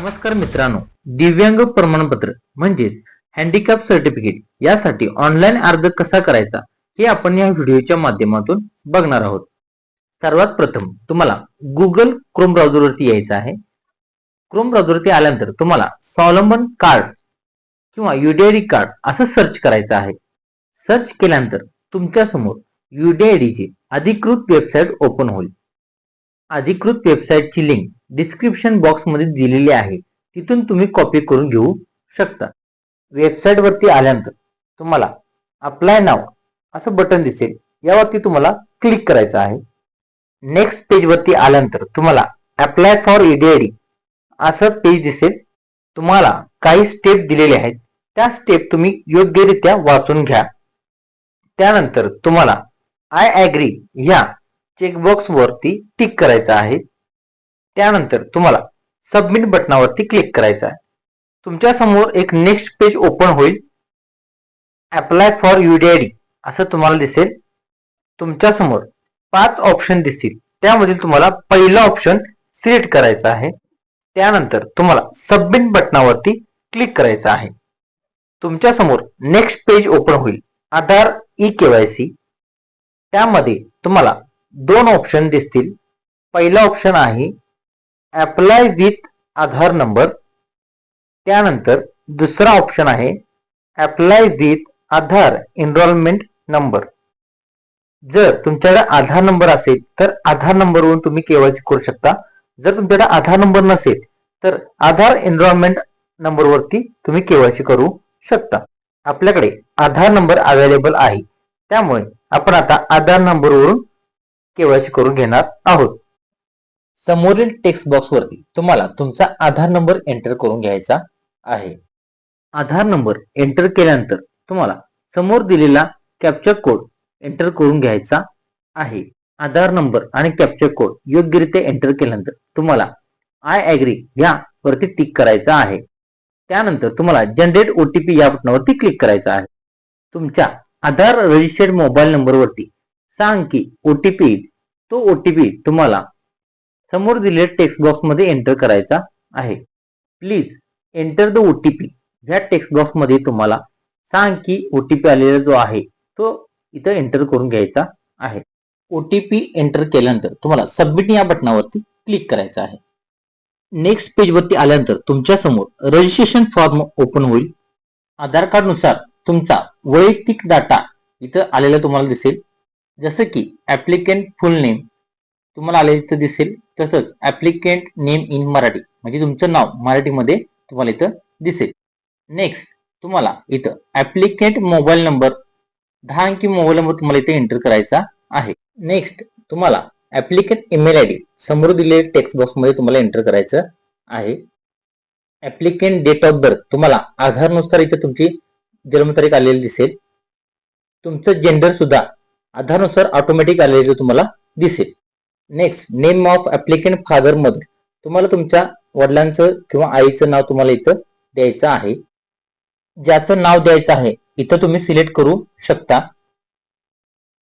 नमस्कार मित्रांनो, दिव्यांग प्रमाणपत्र म्हणजेच हँडिकॅप सर्टिफिकेट यासाठी ऑनलाईन अर्ज कसा करायचा हे आपण या व्हिडिओच्या माध्यमातून बघणार आहोत. सर्वात प्रथम तुम्हाला गुगल क्रोम ब्राउझरवरती यायचं आहे. क्रोम ब्राउझरवरती आल्यानंतर तुम्हाला स्वावलंबन कार्ड किंवा यूडीआयडी कार्ड असं सर्च करायचं आहे. सर्च केल्यानंतर तुमच्या समोर यूडीआयडीची अधिकृत वेबसाईट ओपन होईल. अधिकृत वेबसाईटची लिंक डिस्क्रिप्शन बॉक्स मध्ये दिलेली आहे, तिथून तुम्ही कॉपी करून घेऊ शकता. वेबसाईट वरती आल्यानंतर तुम्हाला अप्लाय नाव असं बटन दिसेल, यावरती तुम्हाला क्लिक करायचं आहे. नेक्स्ट पेज वरती आल्यानंतर तुम्हाला अप्लाय फॉर यूडीआयडी असं पेज दिसेल. तुम्हाला काही स्टेप दिलेले आहेत, त्या स्टेप तुम्ही योग्यरित्या वाचून घ्या. त्यानंतर तुम्हाला आय ॲग्री या चेकबॉक्स वरती टिक करायचं आहे. त्यानंतर तुम्हाला सबमिट बटनावरती क्लिक करायचं आहे. तुमच्या समोर एक नेक्स्ट पेज ओपन होईल. अप्लाय फॉर यूडीआयडी असं तुम्हाला दिसेल. तुमच्या समोर 5 ऑप्शन दिसतील, त्यामधील तुम्हाला पहिला ऑप्शन सिलेक्ट करायचा आहे. त्यानंतर तुम्हाला सबमिट बटनावरती क्लिक करायचं आहे. तुमच्या समोर नेक्स्ट पेज ओपन होईल, आधार ई-केवायसी. त्यामध्ये तुम्हाला 2 ऑप्शन दिसतील. पहिला ऑप्शन आहे अप्लाय विथ आधार नंबर. त्यानंतर दुसरा ऑप्शन आहे apply with Aadhaar enrolment number. जर तुमच्याकडे आधार नंबर असेल तर आधार नंबरवरून तुम्ही केवायसी करू शकता. जर तुमच्याकडे आधार नंबर नसेल तर आधार एनरोलमेंट नंबरवरती तुम्ही केवायसी करू शकता. आपल्याकडे आधार नंबर अवेलेबल आहे, त्यामुळे आपण आता आधार नंबरवरून केवायसी करून घेणार आहोत. समोरील टेक्स्ट बॉक्स वरती तुम्हाला तुमचा आधार नंबर एंटर करून घ्यायचा आहे. आधार नंबर एंटर केल्यानंतर तुम्हाला समोर दिलेला कॅप्चर कोड एंटर करून घ्यायचा आहे. आधार नंबर आणि कॅप्चर कोड योग्यरित्या एंटर केल्यानंतर तुम्हाला आय ॲग्री या वरती टिक करायचा आहे. त्यानंतर तुम्हाला जनरेट ओटीपी या बटनावरती क्लिक करायचा आहे. तुमच्या आधार रजिस्टर्ड मोबाईल नंबरवरती 6 अंकी ओटीपी येईल. तो ओटीपी तुम्हाला समोर दिलेल्या टेक्स्ट बॉक्स मध्ये एंटर करायचा आहे. प्लीज एंटर द ओटीपी ह्या टेक्स्ट बॉक्स मध्ये तुम्हाला 6 अंकी ओटीपी आलेला जो आहे तो इथं एंटर करून घ्यायचा आहे. ओटीपी एंटर केल्यानंतर तुम्हाला सबमिट या बटनावरती क्लिक करायचं आहे. नेक्स्ट पेज वरती आल्यानंतर तुमच्या समोर रजिस्ट्रेशन फॉर्म ओपन होईल. आधार कार्ड नुसार तुमचा वैयक्तिक डाटा इथं आलेला तुम्हाला दिसेल. जसं की ऍप्लिकंट फुल नेम तुम्हाला आलेलं इथं दिसेल. तसंच ऍप्लिकंट नेम इन मराठी म्हणजे तुमचं नाव मराठीमध्ये तुम्हाला इथं दिसेल. नेक्स्ट तुम्हाला इथं ऍप्लिकंट मोबाईल नंबर 10 अंकी मोबाईल नंबर तुम्हाला इथे एंटर करायचा आहे. नेक्स्ट तुम्हाला ऍप्लिकंट ईमेल आयडी समोर दिलेल्या टेक्स्ट बॉक्स मध्ये तुम्हाला एंटर करायचं आहे. ऍप्लिकंट डेट ऑफ बर्थ तुम्हाला आधारनुसार इथे तुमची जन्मतारीख आलेली दिसेल. तुमचं जेंडर सुद्धा आधारनुसार ऑटोमॅटिक आलेलं तुम्हाला दिसेल. Next name of applicant father mother तुम्हाला तुमच्या वडिलांचं किंवा आईचं नाव तुम्हाला इथं द्यायचं आहे. ज्याचं नाव द्यायचं आहे इथं तुम्ही सिलेक्ट करू शकता.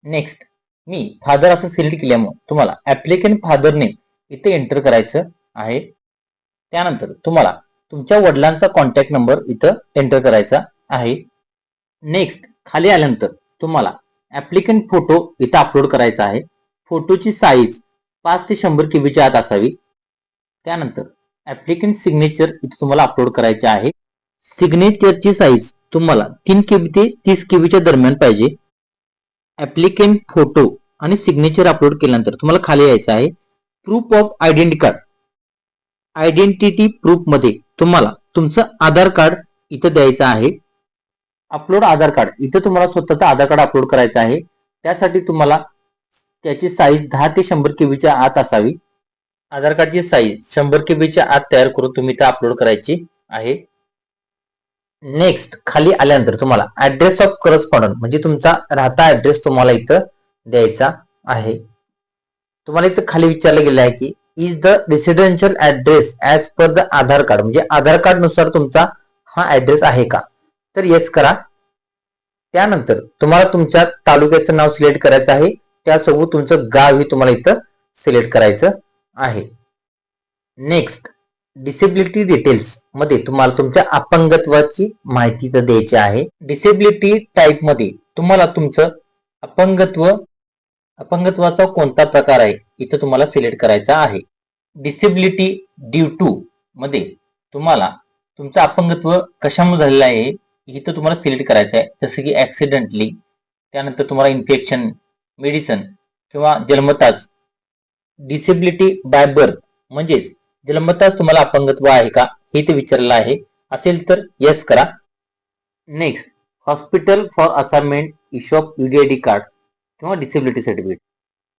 नेक्स्ट मी फादर असं सिलेक्ट केल्यामुळे तुम्हाला ऍप्लिकंट फादर नेम इथे एंटर करायचं आहे. त्यानंतर तुम्हाला तुमच्या वडिलांचा कॉन्टॅक्ट नंबर इथं एंटर करायचा आहे. नेक्स्ट खाली आल्यानंतर तुम्हाला ऍप्लिकंट फोटो इथं अपलोड करायचा आहे. फोटोची साईज 5 ते 100 केबीच्या आत असावी. त्यानंतर ऍप्लिकंट सिग्नेचर इथे तुम्हाला अपलोड करायचे आहे. सिग्नेचरची साईज तुम्हाला 3 केबी ते 30 केबीच्या दरम्यान पाहिजे. ऍप्लिकंट फोटो आणि सिग्नेचर अपलोड केल्यानंतर तुम्हाला खाली यायचं आहे. Proof of identity card. Identity proof मध्ये तुम्हाला तुमचं आधार कार्ड इथं द्यायचं आहे. अपलोड आधार कार्ड इथं तुम्हाला स्वतःचं आधार कार्ड अपलोड करायचं आहे. त्यासाठी तुम्हाला त्याची साईज 10 ते 100 केबीच्या आत असावी. आधार कार्डची साईज 100 केबीच्या आत तयार करून तुम्ही इथं अपलोड करायची आहे. नेक्स्ट खाली आल्यानंतर तुम्हाला ऍड्रेस ऑफ करस्पॉन्डंट म्हणजे तुमचा राहता ऍड्रेस तुम्हाला इथं द्यायचा आहे. तुम्हाला इथं खाली विचारलं गेलं आहे की is the residential address as per the Aadhaar card म्हणजे आधार कार्ड नुसार तुमचा हा ऍड्रेस आहे का, तर येस करा. त्यानंतर तुम्हाला तुमच्या तालुक्याचं नाव सिलेक्ट करायचं आहे. त्यासोबत तुमचं गाव हे तुम्हाला इथं सिलेक्ट करायचं आहे. नेक्स्ट डिसेबिलिटी डिटेल्स मध्ये तुम्हाला तुमच्या अपंगत्वाची माहिती तर द्यायची आहे. डिसेबिलिटी टाईप मध्ये तुम्हाला तुमचं अपंगत्वाचा कोणता प्रकार आहे इथं तुम्हाला सिलेक्ट करायचा आहे. डिसेबिलिटी ड्यू टू मध्ये तुम्हाला तुमचं अपंगत्व कशामुळे झालेलं आहे इथं तुम्हाला सिलेक्ट करायचं आहे. जसं की ऍक्सिडेंटली, त्यानंतर तुम्हाला इन्फेक्शन, मेडिसन किंवा जन्मताच. डिसेबिलिटी बाय बर्थ म्हणजेच जन्मताच तुम्हाला अपंगत्व आहे का हे ते विचारलेलं आहे. असेल तर येस करा. Next, hospital for assignment issue of UDID card किंवा डिसेबिलिटी सर्टिफिकेट.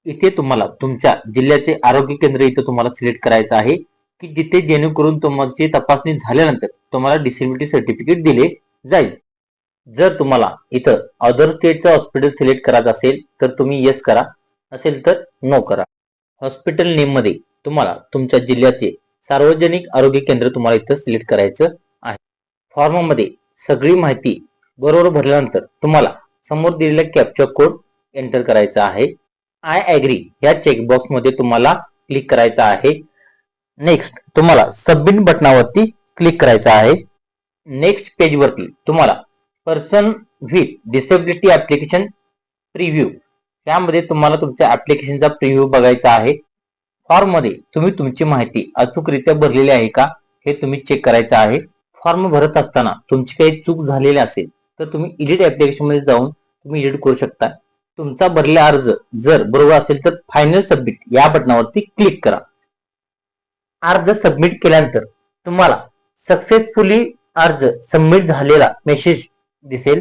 इथे तुम्हाला तुमच्या जिल्ह्याचे आरोग्य केंद्र इथे तुम्हाला सिलेक्ट करायचं आहे की जिथे जेणेकरून तुमची तपासणी झाल्यानंतर तुम्हाला डिसेबिलिटी सर्टिफिकेट दिले जाईल. जर तुम्हाला इथं अदर स्टेटचं हॉस्पिटल सिलेक्ट करायचं असेल तर तुम्ही येस करा, असेल तर नो करा. हॉस्पिटल नेम मध्ये तुम्हाला तुमच्या जिल्ह्याचे सार्वजनिक आरोग्य केंद्र तुम्हाला इथं सिलेक्ट करायचं आहे. फॉर्म मध्ये सगळी माहिती बरोबर भरल्यानंतर तुम्हाला समोर दिलेला कॅप्चा कोड एंटर करायचा आहे. आय ऍग्री या चेकबॉक्स मध्ये तुम्हाला क्लिक करायचं आहे. नेक्स्ट, तुम्हाला सबमिट बटनावरती क्लिक करायचं आहे. नेक्स्ट पेज वरती तुम्हाला person with disability application preview यामध्ये तुम्हाला तुमच्या ऍप्लिकेशनचा प्रिव्ह्यू बघायचा आहे. फॉर्म मध्ये तुम्ही तुमची माहिती अचूकरित्या भरलेली आहे का हे तुम्ही चेक करायचं आहे. फॉर्म भरत असताना तुमची काही चूक झालेली असेल तर तुम्ही एडिट ऍप्लिकेशन मध्ये जाऊन तुम्ही एडिट करू शकता. तुमचा भरलेला अर्ज जर बरोबर असेल तर फायनल सबमिट या बटनावरती क्लिक करा. अर्ज सबमिट केल्यानंतर तुम्हाला सक्सेसफुली अर्ज सबमिट झालेला मेसेज दिसेल.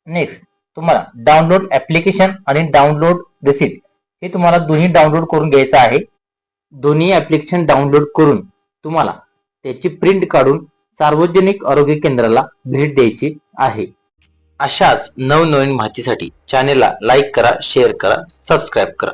नेक्स्ट, तुम्हाला डाउनलोड ऍप्लिकेशन आणि डाउनलोड रिसिप्ट हे तुम्हाला दोन्ही डाउनलोड करून घ्यायचं आहे. दोन्ही ऍप्लिकेशन डाउनलोड करून तुम्हाला त्याची प्रिंट काढून सार्वजनिक आरोग्य केंद्राला भेट द्यायची आहे. अशाच नवनवीन माहितीसाठी चॅनेलला लाईक करा, शेअर करा, सबस्क्राईब करा.